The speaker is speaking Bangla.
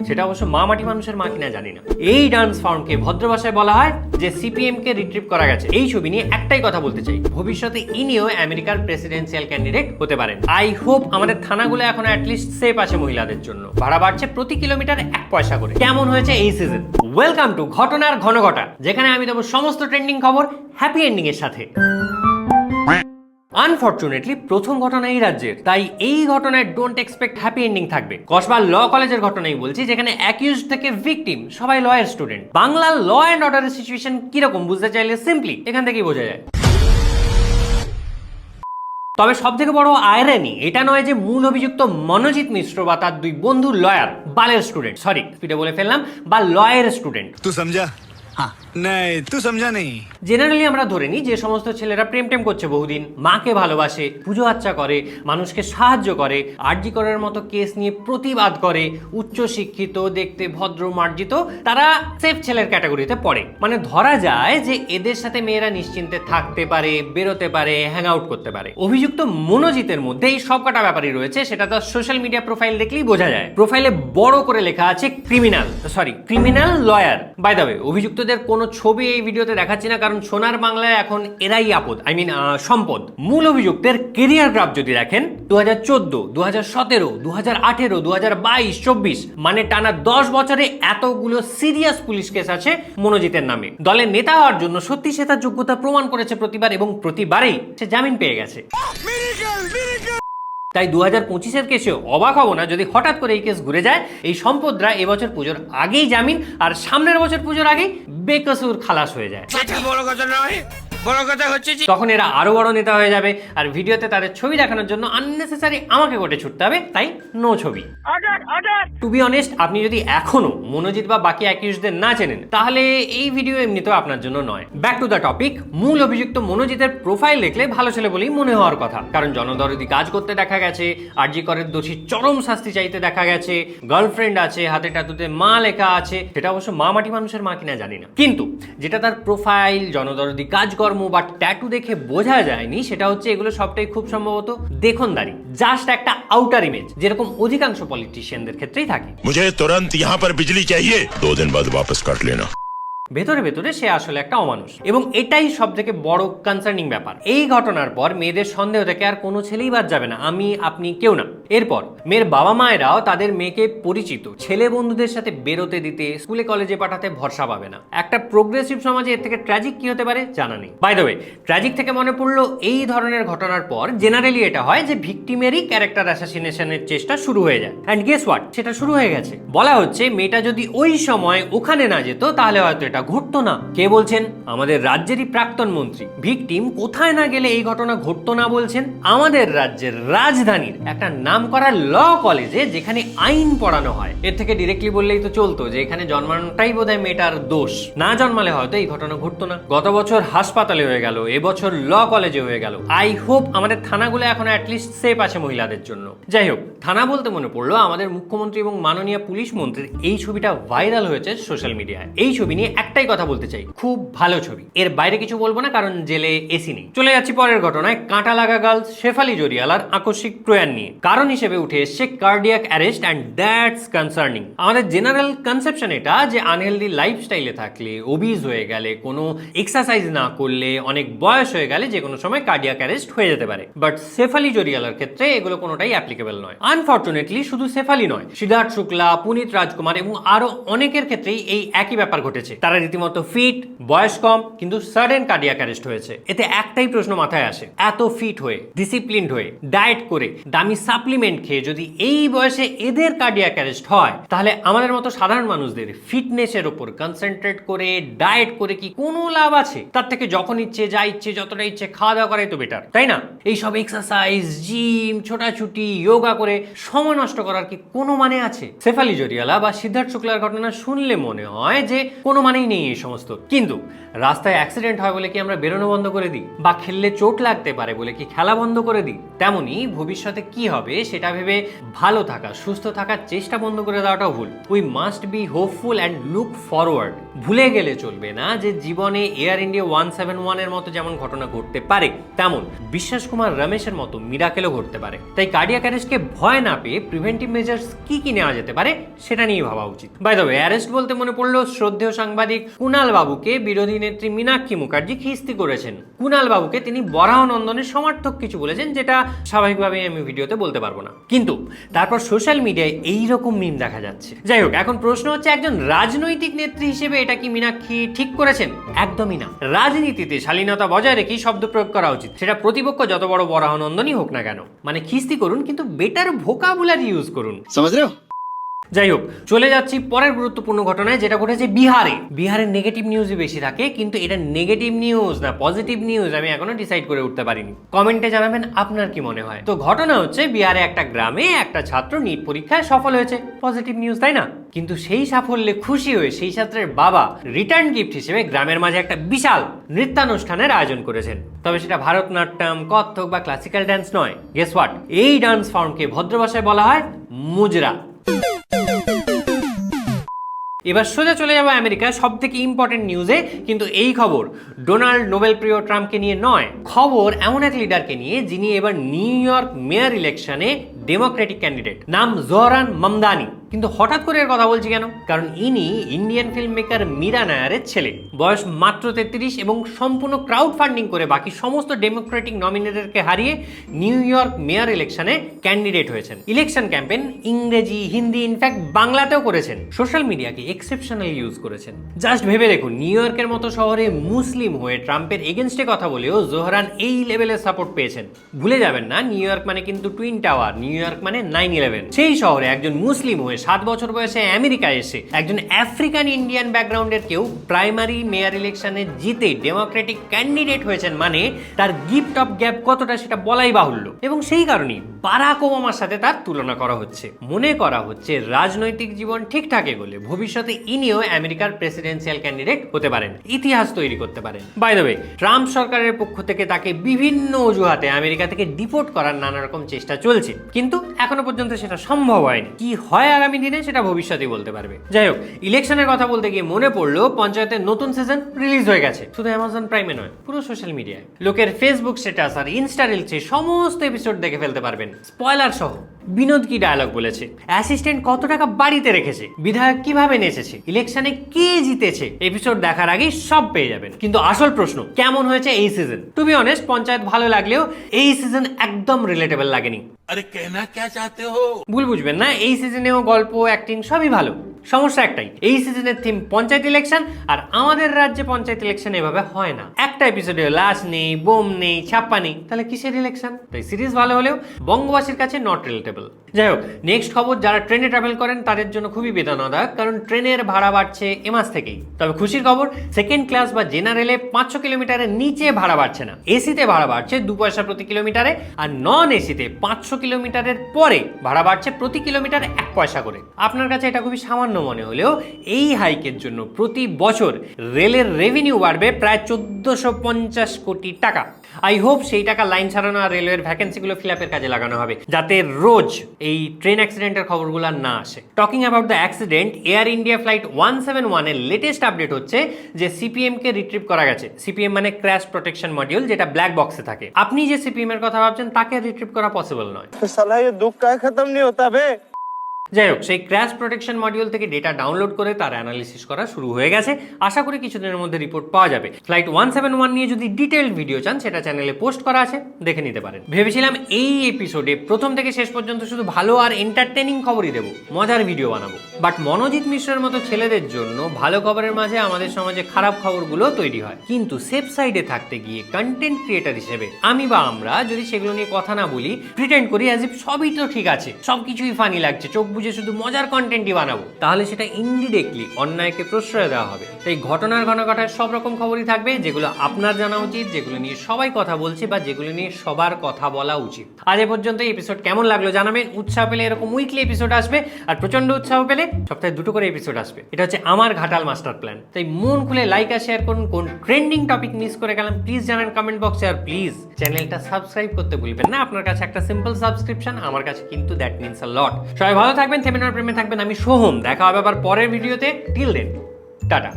সেটা অবশ্য মা মাটি মানুষের মা কিনা জানি না। এই ডান্স ফর্মকে ভদ্র ভাষায় বলা হয় যে সিপিএম কে রিট্রিভ করা গেছে। এই ছবি নিয়ে একটাই কথা বলতে চাই, ভবিষ্যতে ইনিও আমেরিকার প্রেসিডেন্সিয়াল ক্যান্ডিডেট হতে পারেন। আই হোপ আমাদের থানাগুলো এখন অ্যাটলিস্ট সেফ আছে মহিলাদের জন্য। ভাড়া বাড়ছে প্রতি কিলোমিটার 1 পয়সা করে। কেমন হয়েছে এই সিজন? ওয়েলকাম টু ঘটনার ঘনঘটা, যেখানে আমি দেবো সমস্ত ট্রেন্ডিং খবর হ্যাপি এন্ডিং এর সাথে। আনফরচুনেটলি প্রথম ঘটনা এই রাজ্যের, তাই এই ঘটনায় ডোন্ট এক্সপেক্ট হ্যাপি এন্ডিং থাকবে। কসবা ল কলেজের ঘটনাই বলছি, যেখানে অ্যাকিউজড থেকে ভিকটিম সবাই লয়ের স্টুডেন্ট। বাংলার ল অ্যান্ড অর্ডারের সিচুয়েশন কিরকম বুঝতে চাইলে সিম্পলি এখান থেকেই বোঝা যায়। তবে সব থেকে বড় আয়রানি এটা নয় যে মূল অভিযুক্ত মনোজিৎ মিশ্র বা তার 2 বন্ধু লয়ার বালের স্টুডেন্ট, সরি স্পিডে বলে ফেললাম, বা লয়ের স্টুডেন্ট। তুই সমঝা? হ্যাঁ নাই তুই সমঝা নেই। জেনারেলি আমরা ধরে নিই যে সমস্ত ছেলেরা প্রেম টেম করছে বহুদিন, মাকে ভালোবাসে, পুজো আচ্চা করে, মানুষকে সাহায্য করে, আরজি করার মতো কেস নিয়ে প্রতিবাদ করে, উচ্চ শিক্ষিত, দেখতে ভদ্র মার্জিত, তারা সেফ ছেলের ক্যাটাগরিতে পড়ে। মানে ধরা যায় যে এদের সাথে মেয়েরা নিশ্চিন্তে থাকতে পারে, বেরোতে পারে, হ্যাং আউট করতে পারে। অভিযুক্ত মনোজিতের মধ্যে এই সব কটা ব্যাপারই রয়েছে, সেটা তো সোশ্যাল মিডিয়া প্রোফাইল দেখলেই বোঝা যায়। প্রোফাইলে বড় করে লেখা আছে criminal lawyer. By the way, অভিযুক্তদের কোনো ছবি এই ভিডিওতে দেখাচ্ছি না, কারণ সোনার বাংলায় এখন এরাই আপদ, সম্পদ। মূল অভিযুক্তের কেরিয়ার গ্রাফ যদি দেখেন, 2014, 2017, 2018, 2022, 24 মানে টানা 10 বছরে এতগুলো সিরিয়াস পুলিশ কেস আছে মনোজিতের নামে। দলের নেতা হওয়ার জন্য সত্যি সে তার যোগ্যতা প্রমাণ করেছে প্রতিবার, এবং প্রতিবারেই সে জামিন পেয়ে গেছে। তাই 2025-এর কেসেও অবাক হব না যদি হঠাৎ করে এই কেস ঘুরে যায়। এই সম্পদরা এবছর পুজোর আগেই জামিন, আর সামনের বছর পুজোর আগেই বেকসুর খালাস হয়ে যায়। বড় কথা নয়, বড় কথা হচ্ছে তখন এরা আরো বড় নেতা হয়ে যাবে, আর ভিডিওতে তাদের ছবি দেখানোর জন্য আননেসেসারি আমাকে কোর্টে ছুটতে হবে, তাই নো ছবি। টু বি অনেস্ট, আপনি যদি এখনো মনোজিৎ বা বাকি অ্যাকিউজদের না চেনেন, তাহলে এই ভিডিও এমনিতেও আপনার জন্য নয়। Back to the topic. মূল অভিযুক্ত মনোজিতের প্রোফাইল দেখলে ভালো ছেলে বলেই মনে হওয়ার কথা, কারণ জনদরদি কাজ করতে দেখা গেছে, আরজি করের দোষী চরম শাস্তি চাইতে দেখা গেছে, গার্লফ্রেন্ড আছে, হাতে টাটুতে মা লেখা আছে। সেটা অবশ্য মা মাটি মানুষের মা কিনা জানি না, কিন্তু যেটা তার প্রোফাইল, জনদরদি কাজকর্ম বা ট্যাটু দেখে বোঝা যায়নি, সেটা হচ্ছে এগুলো সবটাই খুব সম্ভবত দেখনদারি, জাস্ট একটা আউটার ইমেজ, যেরকম অধিকাংশ পলিটিশিয়ানদের ক্ষেত্রেই থাকে। मुझे तुरंत यहाँ पर बिजली चाहिए, 2 दिन बाद वापस काट लेना। ভেতরে ভেতরে সে আসলে একটা অমানুষ, এবং এটাই সব থেকে বড় কনসার্নিং ব্যাপার। এই ঘটনার পর মেয়েদের সন্দেহ থেকে আর কোনো ছেলেই বাদ যাবে না, আমি আপনি কেউ না। এরপর মেয়ের বাবা মায়েরাও তাদের মেয়েকে পরিচিত ছেলে বন্ধুদের সাথে বেরোতে দিতে, স্কুলে কলেজে পাঠাতে ভরসা পাবে না। একটা প্রোগ্রেসিভ সমাজে এর থেকে ট্র্যাজিক কি হতে পারে জানা নেই। বাই দ্য ওয়ে, ট্র্যাজিক থেকে মনে পড়লো, এই ধরনের ঘটনার পর জেনারেলি এটা হয় যে ভিকটিমেরই ক্যারেক্টার অ্যাসাসিনেশনের চেষ্টা শুরু হয়ে যায়। অ্যান্ড গেস হোয়াট, সেটা শুরু হয়ে গেছে। বলা হচ্ছে মেয়েটা যদি ওই সময় ওখানে না যেত, তাহলে হয়তো এটা ঘটতো না। কে বলছেন? আমাদের রাজ্যেরই প্রাক্তন মন্ত্রী। ভিকটিম কোথায় না গেলে এই ঘটনা ঘটতো না বলছেন। আমাদের রাজ্যের রাজধানীর একটা নামকরা ল কলেজে, যেখানে আইন পড়ানো হয়। এর থেকে ডিরেক্টলি বললেই তো চলতো যে এখানে জন্মানোটাই বোধহয় মেয়েটার দোষ, না জন্মালে হয়তো এই ঘটনা ঘটতো না। গত বছর হাসপাতালে হয়ে গেল, এবছর ল কলেজে হয়ে গেল। আই হোপ আমাদের থানাগুলো এখন অ্যাটলিস্ট সেফ আছে মহিলাদের জন্য। যাই হোক, থানা বলতে মনে পড়লো, আমাদের মুখ্যমন্ত্রী এবং মাননীয় পুলিশ মন্ত্রীর এই ছবিটা ভাইরাল হয়েছে সোশ্যাল মিডিয়ায়। এই ছবি নিয়ে একটাই কথা বলতে চাই, খুব ভালো ছবি। এর বাইরে কিছু বলবো না, কারণ জেলে এসি নেই। চলে যাচ্ছি পরের ঘটনায়। কাঁটা লাগা গার্লস শেফালি জরিয়ালার আকস্মিক প্রয়াণ নিয়ে কারণ হিসেবে উঠে এসছে cardiac arrest, and that's concerning. আমাদের জেনারেল কনসেপশন এটা যে আনহেলদি লাইফস্টাইলে থাকলে, ওবিজ হয়ে গেলে, কোনো এক্সারসাইজ না করলে, অনেক বয়স হয়ে গেলে যে কোনো সময় কার্ডিয়াক অ্যারেস্ট হয়ে যেতে পারে। বাট শেফালি জরিয়ালার ক্ষেত্রে এগুলো কোনোটাই অ্যাপ্লিকেবল নয়। আনফরচুনেটলি শুধু শেফালি নয়, সিদ্ধার্থ শুক্লা, পুনিত রাজকুমার এবং আরো অনেকের ক্ষেত্রেই এই একই ব্যাপার ঘটেছে। তারা রীতিমতো ফিট, বয়স কম, কিন্তু সাডেন কার্ডিয়াক অ্যারেস্ট হয়েছে। এতে একটাই প্রশ্ন মাথায় আসে, এত ফিট হয়ে, ডিসিপ্লিনড হয়ে, ডায়েট করে, দামি সাপ্লিমেন্ট খেয়ে যদি এই বয়সে এদের কার্ডিয়াক অ্যারেস্ট হয়, তাহলে আমাদের মতো সাধারণ মানুষদের ফিটনেসের উপর কনসেন্ট্রেট করে ডায়েট করে কি কোনো লাভ আছে? তার থেকে যখন ইচ্ছে, যা ইচ্ছে, যতটা ইচ্ছে খাওয়া দাওয়া করাই তো বেটার, তাই না? এইসব এক্সারসাইজ, জিম, ছোটাছুটি, যোগা করে সময় নষ্ট করার কি কোনো মানে আছে? শেফালি জরিয়ালা বা সিদ্ধার্থ শুক্লার ঘটনা শুনলে মনে হয় যে কোনো মানেই নেই এই সমস্ত। কিন্তু রাস্তায় অ্যাক্সিডেন্ট হয় বলে কি আমরা বেরোনো বন্ধ করে দিই, বা খেললে চোট লাগতে পারে বলে কি খেলা বন্ধ করে দিই? তেমনি ভবিষ্যতে কি হবে সেটা ভেবে ভালো থাকা, সুস্থ থাকার চেষ্টা বন্ধ করে দেওয়াটাও ভুল। We must be hopeful and look forward. ভুলে গেলে চলবে না যে জীবনে এয়ার ইন্ডিয়া 171 এর মতো যেমন ঘটনা ঘটতে পারে, তেমন বিশ্বাস কুমার রমেশের মতো মিরাকেলও ঘটতে পারে। তাই কার্ডিয়াক অ্যারেস্টকে ভয় না পেয়ে প্রিভেন্টিভ মেজার্স কি কি নেওয়া যেতে পারে সেটা নিয়ে ভাবা উচিত। বাই দ্য ওয়ে, অ্যারেস্ট বলতে মনে পড়লো শ্রদ্ধেয় সাংবাদিক কুণাল বাবুকে বিরোধী নেত্রী মীনাক্ষী মুখার্জি খিস্তি করেছেন। কুণাল বাবুকে তিনি বরাহ নন্দনের সমর্থক কিছু বলেছেন, যেটা স্বাভাবিকভাবেই আমি ভিডিওতে বলতে পারবো না, কিন্তু তারপর সোশ্যাল মিডিয়ায় এইরকম মিম দেখা যাচ্ছে। যাই হোক, এখন প্রশ্ন হচ্ছে একজন রাজনৈতিক নেত্রী হিসেবে এটা কি মীনাক্ষী ঠিক করেছেন? একদমই না। রাজনীতিতে শালীনতা বজায় রেখেই শব্দ প্রয়োগ করা উচিত, সেটা প্রতিপক্ষ যত বড় বরাহ নন্দনই হোক না কেন। মানে খিস্তি করুন, কিন্তু বেটার ভোকাবুলারি ইউজ করুন। समझ रहे हो? যাই হোক, চলে যাচ্ছি পরের গুরুত্বপূর্ণ ঘটনায়, যেটা ঘটেছে বিহারে। বিহারের নেগেটিভ নিউজই বেশি থাকে, কিন্তু এটা নেগেটিভ নিউজ না পজিটিভ নিউজ আমি এখনো ডিসাইড করে উঠতে পারিনি। কমেন্টে জানাবেন আপনার কি মনে হয়। তো ঘটনা হচ্ছে, বিহারে একটা গ্রামে একটা ছাত্র নিট পরীক্ষায় সফল হয়েছে। পজিটিভ নিউজ, তাই না? কিন্তু সেই সাফল্যে খুশি হয়ে সেই ছাত্রের বাবা রিটার্ন গিফট হিসেবে গ্রামের মাঝে একটা বিশাল নৃত্যানুষ্ঠানের আয়োজন করেছেন। তবে সেটা ভারতনাট্যম, কত্থক বা ক্লাসিক্যাল ডান্স নয়। Guess what? এই ডান্স ফর্মকে ভদ্র ভাষায় বলা হয় মুজরা। এবার সোজা চলে যাবো আমেরিকা সব থেকে ইম্পর্টেন্ট নিউজে। কিন্তু এই খবর ডোনাল্ড নোবেল প্রিয় ট্রাম্পকে নিয়ে নয়, খবর এমন এক লিডারকে নিয়ে যিনি এবার নিউ ইয়র্ক মেয়র ইলেকশনে ডেমোক্রেটিক ক্যান্ডিডেট, নাম জোহরান মামদানি। কিন্তু হঠাৎ করে এর কথা বলছি কেন? কারণ ইনি ইন্ডিয়ান ফিল্ম মেকার মীরা নায়ারের ছেলে, বয়স মাত্র 33 এবং সম্পূর্ণ ক্রাউড ফান্ডিং করে বাকি সমস্ত ডেমোক্রেটিক নমিনেটরকে হারিয়ে নিউ ইয়র্ক মেয়র ইলেকশনে ক্যান্ডিডেট হয়েছেন। ইলেকশন ক্যাম্পেইন ইংরেজি, হিন্দি, ইনফ্যাক্ট বাংলাতেও করেছেন। সোশ্যাল মিডিয়াকে এক্সেপশনাল ইউজ করেছেন। জাস্ট ভেবে দেখুন, নিউ ইয়র্কের মতো শহরে মুসলিম হয়ে ট্রাম্পের এগেনস্টে কথা বলেও জোহরান এই লেভেলের সাপোর্ট পেয়েছেন। ভুলে যাবেন না, নিউ ইয়র্ক মানে কিন্তু টুইন টাওয়ার, নিউ ইয়র্ক মানে 9/11। সেই শহরে একজন মুসলিম হয়ে 7 বছর বয়সে আমেরিকায় এসে একজন আফ্রিকান ইন্ডিয়ান ব্যাকগ্রাউন্ডের কেউ প্রাইমারি মেয়র ইলেকশনে জিতে ডেমোক্রেটিক ক্যান্ডিডেট হয়েছেন, মানে তার গিফট অফ গ্যাপ কতটা সেটা বলাই বাহুল্য। এবং সেই কারণেই বারাক ওবামার সাথে তার তুলনা করা হচ্ছে। মনে করা হচ্ছে রাজনৈতিক জীবন ঠিকঠাক এগোলে ভবিষ্যতে ইনিও আমেরিকার প্রেসিডেন্সিয়াল ক্যান্ডিডেট হতে পারেন, ইতিহাস তৈরি করতে পারেন। বাই দ্য ওয়ে, ট্রাম্প সরকারের পক্ষ থেকে তাকে বিভিন্ন অজুহাতে আমেরিকা থেকে ডিপোর্ট করার নানা রকম চেষ্টা চলছে, কিন্তু এখনো পর্যন্ত সেটা সম্ভব হয়নি। কি হয় আগামী দিনে সেটা ভবিষ্যতেই বলতে পারবে। যাই হোক, ইলেকশনের কথা বলতে গিয়ে মনে পড়লো পঞ্চায়েতের নতুন সিজন রিলিজ হয়ে গেছে। শুধু অ্যামাজন প্রাইমে নয়, পুরো সোশ্যাল মিডিয়ায় লোকের ফেসবুক স্ট্যাটাস আর ইনস্টা রিলসে সমস্ত এপিসোড দেখে ফেলতে পারবেন, স্পয়লার সহ। বিনোদ কি ডায়লগ বলেছে, অ্যাসিস্ট্যান্ট কত টাকা বাড়িতে রেখেছে, বিধায়ক কিভাবে নেচেছে, ইলেকশনে কে জিতেছে, এপিসোড দেখার আগেই সব পেয়ে যাবেন। কিন্তু আসল প্রশ্ন, কেমন হয়েছে এই season? To be honest, Panchayat ভালো লাগলেও এই সিজন একদম রিলেটেবল লাগেনি। अरे कहना क्या चाहते हो? ভুল বুঝবেন না, এই সিজনেও গল্প, অ্যাক্টিং সবই ভালো। সমস্যা একটাই, এই সিজনের থিম পঞ্চায়েত ইলেকশন, আর আমাদের রাজ্যে পঞ্চায়েত ইলেকশন এভাবে হয় না। একটা এপিসোডে লাশ নেই, বোম নেই, ছাপ্পা নেই, তাহলে কিসের ইলেকশন? তাই সিরিজ ভালো হলেও বঙ্গবাসীর কাছে নট রিলেটেবল। যাই হোক, নেক্সট খবর, যারা ট্রেনে ট্রাভেল করেন তাদের জন্য খুবই বেদনাদায়ক, কারণ ট্রেনের ভাড়া বাড়ছে এ মাস থেকেই। তবে খুশির খবর, সেকেন্ড ক্লাস বা জেনারেলে 500 কিলোমিটারের নিচে ভাড়া বাড়ছে না। এসিতে ভাড়া বাড়ছে 2 পয়সা প্রতি কিলোমিটারে, আর নন এসিতে 500 কিলোমিটারের পরে ভাড়া বাড়ছে প্রতি কিলোমিটার 1 পয়সা করে। আপনার কাছে এটা খুবই সামান্য মনে হলেও এই হাইকের জন্য প্রতি বছর রেলের রেভিনিউ বাড়বে প্রায় 1450 কোটি টাকা। আই হোপ সেই টাকা লাইন ছাড়ানো আর রেলওয়ের ভ্যাকেন্সিগুলো ফিল আপের কাজে লাগানো হবে, যাতে রোজ এই ট্রেন অ্যাক্সিডেন্টের খবরগুলো না আসে। Talking about the accident, air India flight 171 এর লেটেস্ট আপডেট হচ্ছে যে সিপিএম কে রিট্রিভ করা গেছে। সিপিএম মানে ক্র্যাশ প্রোটেকশন মডিউল, যেটা ব্ল্যাক বক্সে থাকে। আপনি যে সিপিএম এর কথা ভাবছেন তাকে রিট্রিভ করা পসিবল নয়। साला ये दुख का खत्म नहीं होता बे। যাই হোক, সেই ক্র্যাশ প্রোটেকশন মডিউল থেকে ডেটা ডাউনলোড করে তার অ্যানালিসিস করা শুরু হয়ে গেছে। আশা করি কিছুদিনের মধ্যে রিপোর্ট পাওয়া যাবে। ফ্লাইট 171 নিয়ে যদি ডিটেইলড ভিডিও চান, সেটা চ্যানেলে পোস্ট করা আছে, দেখে নিতে পারেন। ভেবেছিলাম এই এপিসোডে প্রথম থেকে শেষ পর্যন্ত শুধু ভালো আর এন্টারটেইনিং খবরই দেবো, মজার ভিডিও বানাবো, বাট মনোজিৎ মিশ্রের মতো ছেলেদের জন্য ভালো খবরের মাঝে আমাদের সমাজে খারাপ খবরগুলো তৈরি হয়। কিন্তু সেফ সাইডে থাকতে গিয়ে কন্টেন্ট ক্রিয়েটার হিসেবে আমি বা আমরা যদি সেগুলো নিয়ে কথা না বলি, প্রিটেন্ড করি অ্যাজ ইফ সবই তো ঠিক আছে, সবকিছুই ফানি লাগছে, চোখ বুঝে শুধু মজার কন্টেন্টই বানাবো, তাহলে সেটা ইনডিরেক্টলি অন্যায়কে প্রশ্রয় দেওয়া হবে। তাই ঘটনার ঘনাঘটায় সব রকম খবরই থাকবে, যেগুলো আপনার জানা উচিত, যেগুলো নিয়ে সবাই কথা বলছে বা যেগুলো নিয়ে সবার কথা বলা উচিত। আজ এ পর্যন্ত এপিসোড কেমন লাগলো জানাবেন। উৎসাহ পেলে এরকম উইকলি এপিসোড আসবে, আর প্রচন্ড উৎসাহ পেলে সপ্তাহে 2টো করে এপিসোড আসবে। এটা হচ্ছে আমার ঘাটাল মাস্টার প্ল্যান। তাই মন খুলে লাইক আর শেয়ার করুন। কোন ট্রেন্ডিং টপিক মিস করে গেলাম প্লিজ জানান কমেন্ট বক্সে, আর প্লিজ চ্যানেলটা সাবস্ক্রাইব করতে ভুলবেন না। আপনার কাছে একটা সিম্পল সাবস্ক্রিপশন, আমার কাছে কিন্তু দ্যাট মিনস আ লট। সবাই ভালো থাকবেন, থেমে না প্রেমে থাকবেন। আমি সোহম, দেখা হবে আবার পরের ভিডিওতে। Till then, tata.